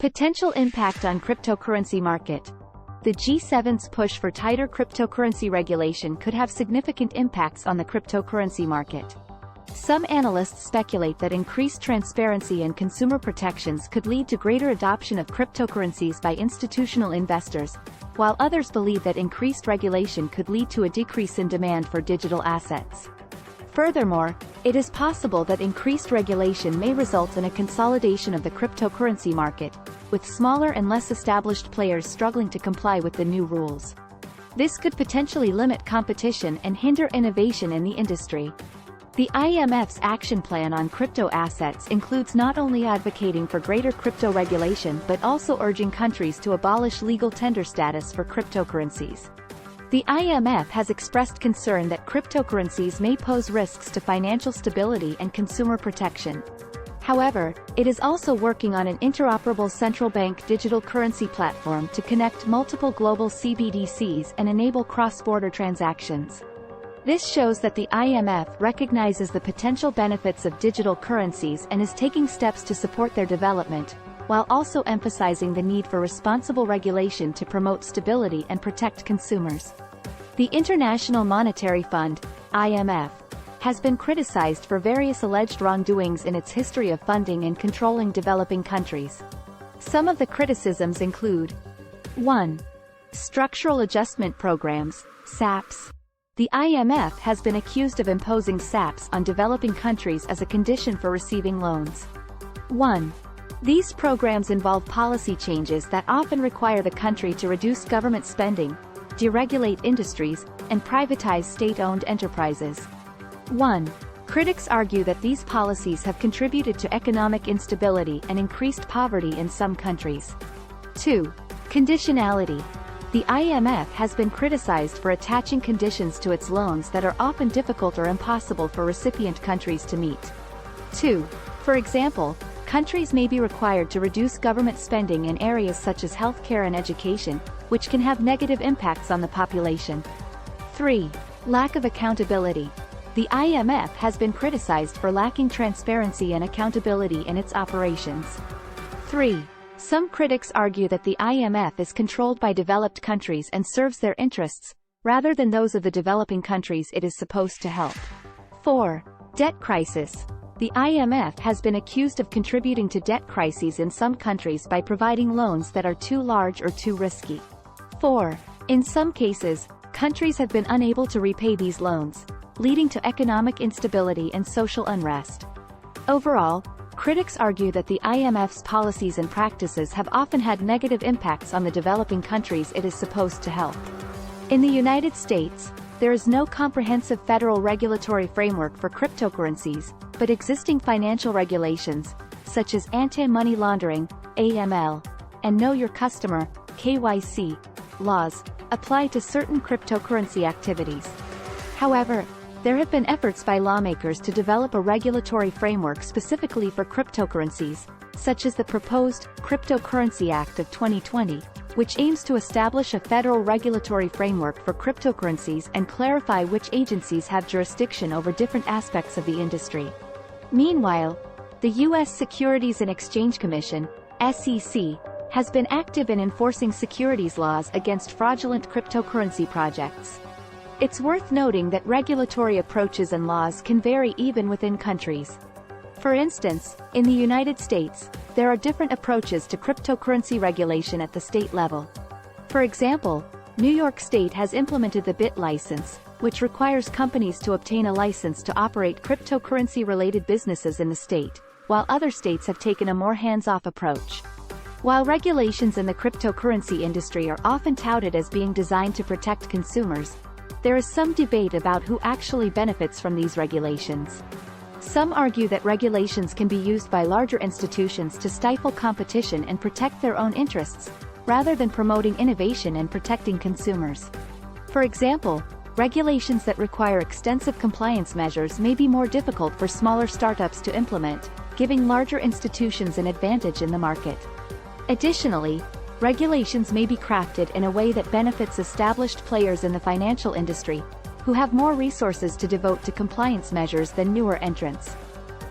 Potential impact on cryptocurrency market. The G7's push for tighter cryptocurrency regulation could have significant impacts on the cryptocurrency market. Some analysts speculate that increased transparency and consumer protections could lead to greater adoption of cryptocurrencies by institutional investors, while others believe that increased regulation could lead to a decrease in demand for digital assets. Furthermore, it is possible that increased regulation may result in a consolidation of the cryptocurrency market, with smaller and less established players struggling to comply with the new rules. This could potentially limit competition and hinder innovation in the industry. The IMF's action plan on crypto assets includes not only advocating for greater crypto regulation but also urging countries to abolish legal tender status for cryptocurrencies. The IMF has expressed concern that cryptocurrencies may pose risks to financial stability and consumer protection. However, it is also working on an interoperable central bank digital currency platform to connect multiple global CBDCs and enable cross-border transactions. This shows that the IMF recognizes the potential benefits of digital currencies and is taking steps to support their development, while also emphasizing the need for responsible regulation to promote stability and protect consumers. The International Monetary Fund, IMF, has been criticized for various alleged wrongdoings in its history of funding and controlling developing countries. Some of the criticisms include: 1. Structural Adjustment Programs, SAPs. The IMF has been accused of imposing SAPs on developing countries as a condition for receiving loans. 1. These programs involve policy changes that often require the country to reduce government spending, deregulate industries, and privatize state-owned enterprises. 1. Critics argue that these policies have contributed to economic instability and increased poverty in some countries. 2. Conditionality. The IMF has been criticized for attaching conditions to its loans that are often difficult or impossible for recipient countries to meet. 2. For example, countries may be required to reduce government spending in areas such as healthcare and education, which can have negative impacts on the population. 3. Lack of accountability. The IMF has been criticized for lacking transparency and accountability in its operations. 3. Some critics argue that the IMF is controlled by developed countries and serves their interests, rather than those of the developing countries it is supposed to help. 4. Debt crisis. The IMF has been accused of contributing to debt crises in some countries by providing loans that are too large or too risky. 4. In some cases, countries have been unable to repay these loans, leading to economic instability and social unrest. Overall, critics argue that the IMF's policies and practices have often had negative impacts on the developing countries it is supposed to help. In the United States, there is no comprehensive federal regulatory framework for cryptocurrencies, but existing financial regulations, such as anti-money laundering, AML, and Know Your Customer, KYC, laws, apply to certain cryptocurrency activities. However, there have been efforts by lawmakers to develop a regulatory framework specifically for cryptocurrencies, such as the proposed Cryptocurrency Act of 2020, which aims to establish a federal regulatory framework for cryptocurrencies and clarify which agencies have jurisdiction over different aspects of the industry. Meanwhile, the U.S. Securities and Exchange Commission, SEC, has been active in enforcing securities laws against fraudulent cryptocurrency projects. It's worth noting that regulatory approaches and laws can vary even within countries. For instance, in the United States, there are different approaches to cryptocurrency regulation at the state level. For example, New York State has implemented the BIT license, which requires companies to obtain a license to operate cryptocurrency-related businesses in the state, while other states have taken a more hands-off approach. While regulations in the cryptocurrency industry are often touted as being designed to protect consumers, there is some debate about who actually benefits from these regulations. Some argue that regulations can be used by larger institutions to stifle competition and protect their own interests, rather than promoting innovation and protecting consumers. For example, regulations that require extensive compliance measures may be more difficult for smaller startups to implement, giving larger institutions an advantage in the market. Additionally, regulations may be crafted in a way that benefits established players in the financial industry, who have more resources to devote to compliance measures than newer entrants.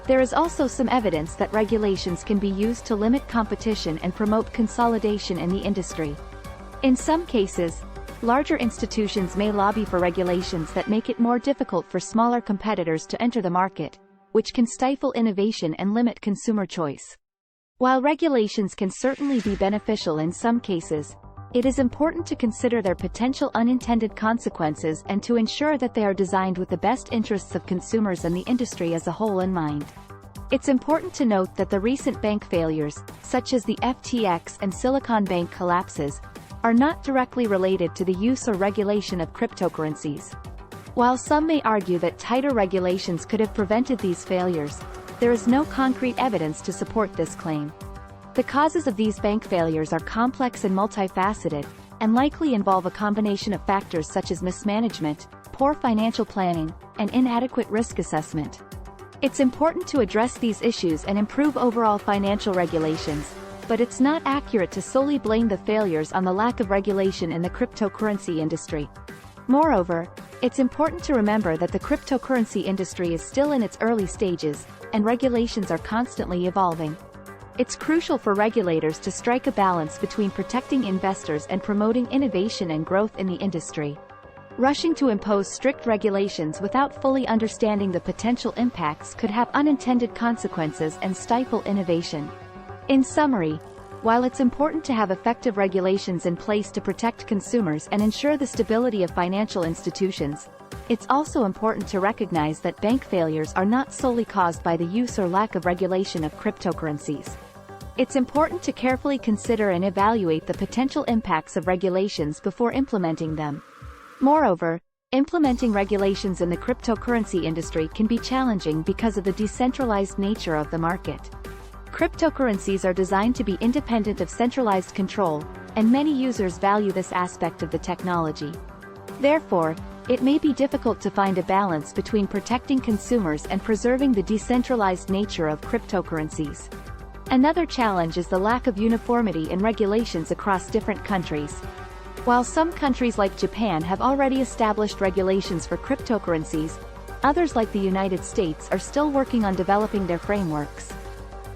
There is also some evidence that regulations can be used to limit competition and promote consolidation in the industry. In some cases, larger institutions may lobby for regulations that make it more difficult for smaller competitors to enter the market, which can stifle innovation and limit consumer choice. While regulations can certainly be beneficial in some cases, it is important to consider their potential unintended consequences and to ensure that they are designed with the best interests of consumers and the industry as a whole in mind. It's important to note that the recent bank failures, such as the FTX and Silicon Bank collapses, are not directly related to the use or regulation of cryptocurrencies. While some may argue that tighter regulations could have prevented these failures, there is no concrete evidence to support this claim. The causes of these bank failures are complex and multifaceted, and likely involve a combination of factors such as mismanagement, poor financial planning, and inadequate risk assessment. It's important to address these issues and improve overall financial regulations, but it's not accurate to solely blame the failures on the lack of regulation in the cryptocurrency industry. Moreover, it's important to remember that the cryptocurrency industry is still in its early stages, and regulations are constantly evolving. It's crucial for regulators to strike a balance between protecting investors and promoting innovation and growth in the industry. Rushing to impose strict regulations without fully understanding the potential impacts could have unintended consequences and stifle innovation. In summary, while it's important to have effective regulations in place to protect consumers and ensure the stability of financial institutions, it's also important to recognize that bank failures are not solely caused by the use or lack of regulation of cryptocurrencies. It's important to carefully consider and evaluate the potential impacts of regulations before implementing them. Moreover, implementing regulations in the cryptocurrency industry can be challenging because of the decentralized nature of the market. Cryptocurrencies are designed to be independent of centralized control, and many users value this aspect of the technology. Therefore, it may be difficult to find a balance between protecting consumers and preserving the decentralized nature of cryptocurrencies. Another challenge is the lack of uniformity in regulations across different countries. While some countries like Japan have already established regulations for cryptocurrencies, others like the United States are still working on developing their frameworks.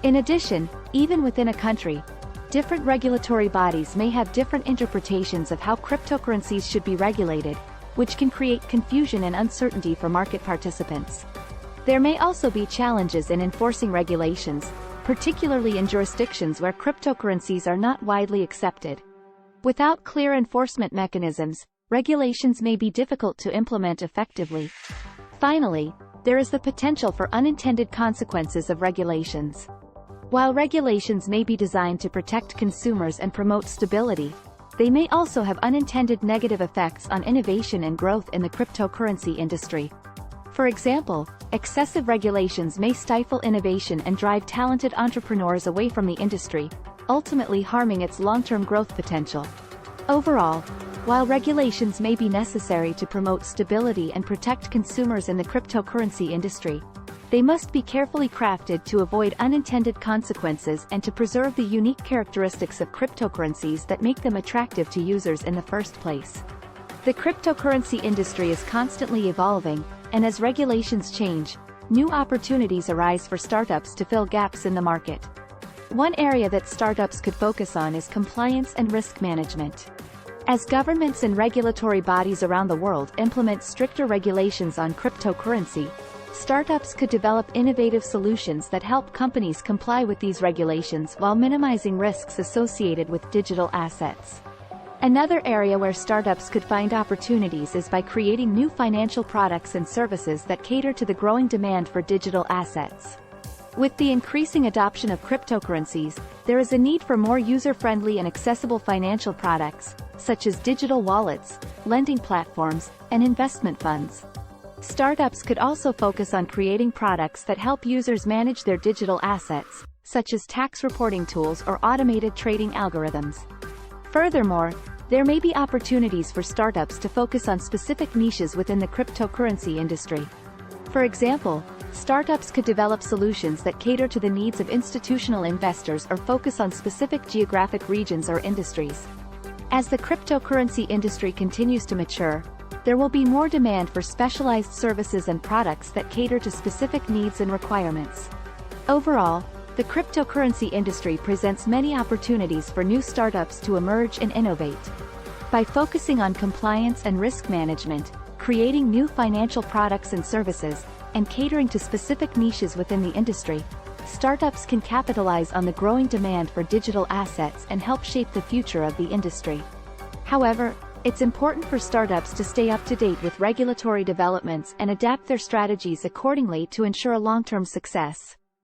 In addition, even within a country, different regulatory bodies may have different interpretations of how cryptocurrencies should be regulated, which can create confusion and uncertainty for market participants. There may also be challenges in enforcing regulations, particularly in jurisdictions where cryptocurrencies are not widely accepted. Without clear enforcement mechanisms, regulations may be difficult to implement effectively. Finally, there is the potential for unintended consequences of regulations. While regulations may be designed to protect consumers and promote stability, they may also have unintended negative effects on innovation and growth in the cryptocurrency industry. For example, excessive regulations may stifle innovation and drive talented entrepreneurs away from the industry, ultimately harming its long-term growth potential. Overall, while regulations may be necessary to promote stability and protect consumers in the cryptocurrency industry, they must be carefully crafted to avoid unintended consequences and to preserve the unique characteristics of cryptocurrencies that make them attractive to users in the first place. The cryptocurrency industry is constantly evolving, and as regulations change, new opportunities arise for startups to fill gaps in the market. One area that startups could focus on is compliance and risk management. As governments and regulatory bodies around the world implement stricter regulations on cryptocurrency, startups could develop innovative solutions that help companies comply with these regulations while minimizing risks associated with digital assets. Another area where startups could find opportunities is by creating new financial products and services that cater to the growing demand for digital assets. With the increasing adoption of cryptocurrencies, there is a need for more user-friendly and accessible financial products, such as digital wallets, lending platforms, and investment funds. Startups could also focus on creating products that help users manage their digital assets, such as tax reporting tools or automated trading algorithms. Furthermore, there may be opportunities for startups to focus on specific niches within the cryptocurrency industry. For example, startups could develop solutions that cater to the needs of institutional investors or focus on specific geographic regions or industries. As the cryptocurrency industry continues to mature, there will be more demand for specialized services and products that cater to specific needs and requirements. Overall, the cryptocurrency industry presents many opportunities for new startups to emerge and innovate. By focusing on compliance and risk management, creating new financial products and services, and catering to specific niches within the industry, startups can capitalize on the growing demand for digital assets and help shape the future of the industry. However, it's important for startups to stay up to date with regulatory developments and adapt their strategies accordingly to ensure long-term success.